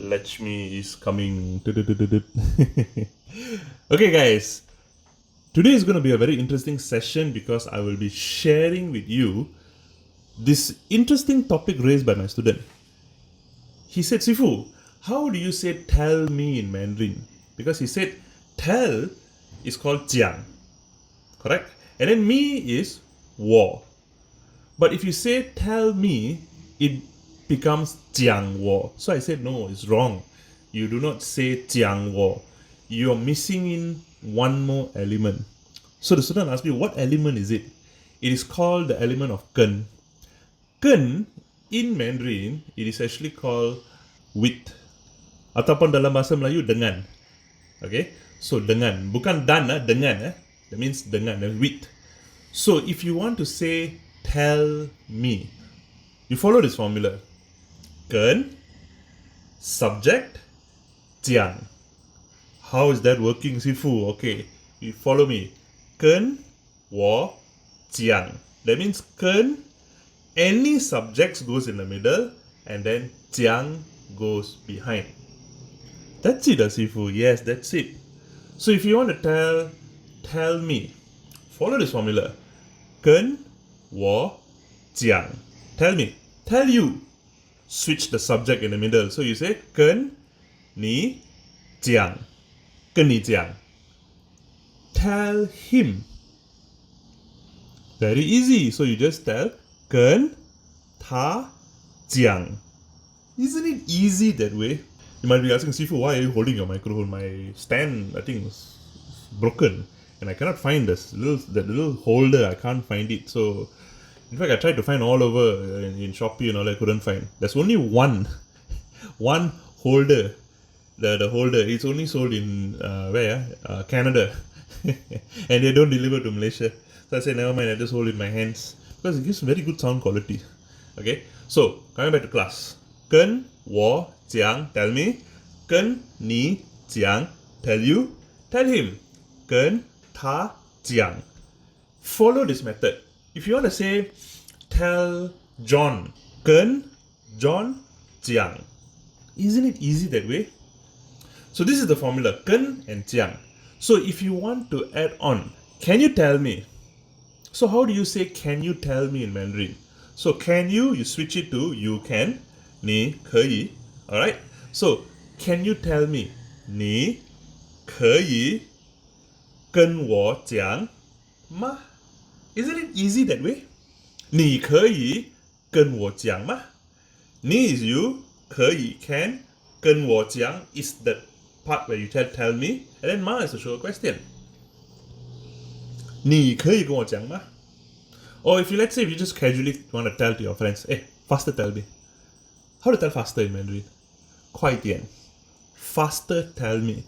Lakshmi is coming. Okay, guys. Today is going to be a very interesting session because I will be sharing with you this interesting topic raised by my student. He said, Sifu, how do you say tell me in Mandarin? Because he said tell is called jiang, correct? And then me is wo. But if you say tell me, it becomes jiang wo. So I said, no, it's wrong. You do not say jiang wo. You're missing in one more element. So the student asked me, what element is it? It is called the element of ken. Ken, in Mandarin, it is actually called with. Ataupun dalam bahasa Melayu, dengan. Okay? So, dengan. Bukan dan, dengan. That means dengan, with. So, if you want to say, tell me, you follow this formula. Ken, subject, jiang. How is that working, Sifu? Okay, you follow me. Ken, wo, jiang. That means ken, any subjects goes in the middle, and then jiang goes behind. That's it, Sifu. Yes, that's it. So if you want to tell me, follow this formula. Ken, wo, jiang. Tell me. Tell you. Switch the subject in the middle. So you say, ken, ni, jiang. Ken ni jiang. Tell him. Very easy. So you just tell, ken, ta, jiang. Isn't it easy that way? You might be asking, Sifu, why are you holding your microphone? My stand, I think, is broken. And I cannot find that little holder. I can't find it. So, in fact, I tried to find all over in Shopee and all. I couldn't find. There's only one holder. The holder. It's only sold in Canada, and they don't deliver to Malaysia. So I said, never mind. I just hold it in my hands because it gives very good sound quality. Okay. So coming back to class. 跟我讲 tell me. 跟你讲 tell you. Tell him. 跟他讲. Follow this method. If you want to say tell John. 跟 John 讲. Isn't it easy that way? So this is the formula. 跟 and 讲. So if you want to add on, can you tell me? So how do you say can you tell me in Mandarin? So can you switch it to you can. 你可以 Alright? So, can you tell me? 你可以跟我讲吗? Isn't it easy that way? 你可以跟我讲吗? 你 is you, 可以 can, 跟我讲 is the part where you tell me, and then 吗 is to show a question. 你可以跟我讲吗? Or if you just casually want to tell to your friends, hey, faster tell me. How to tell faster in Mandarin? 快点 Faster tell me.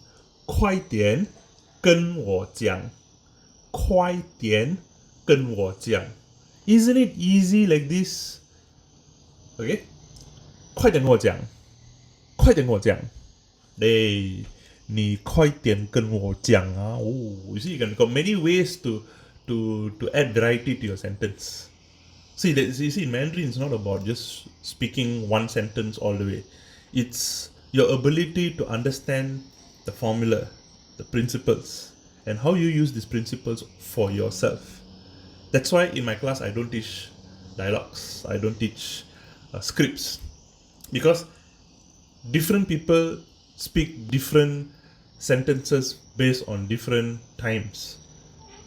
快点跟我讲快点跟我讲 Isn't it easy like this? Okay? 快点跟我讲快点跟我讲 Hey, 你快点跟我讲啊 Oh, you see, you got many ways to add variety to your sentence. See, in Mandarin, it's not about just speaking one sentence all the way. It's your ability to understand the formula, the principles, and how you use these principles for yourself. That's why in my class, I don't teach dialogues. I don't teach scripts. Because different people speak different sentences based on different times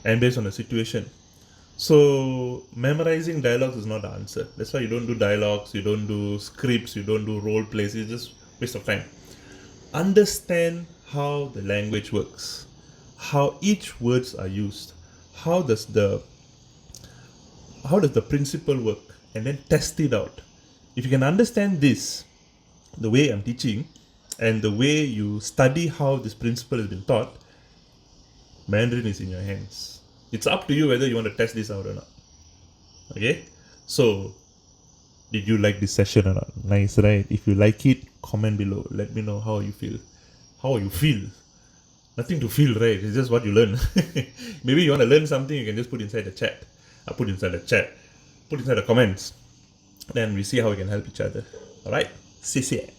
and based on the situation. So, memorizing dialogues is not the answer. That's why you don't do dialogues, you don't do scripts, you don't do role plays. It's just waste of time. Understand how the language works, how each words are used, how does the principle work, and then test it out. If you can understand this, the way I'm teaching, and the way you study how this principle has been taught, Mandarin is in your hands. It's up to you whether you want to test this out or not. Okay? So, did you like this session or not? Nice, right? If you like it, comment below. Let me know how you feel. How you feel. Nothing to feel, right? It's just what you learn. Maybe you want to learn something, you can just put inside the chat. I put inside the chat. Put inside the comments. Then we see how we can help each other. Alright? 谢谢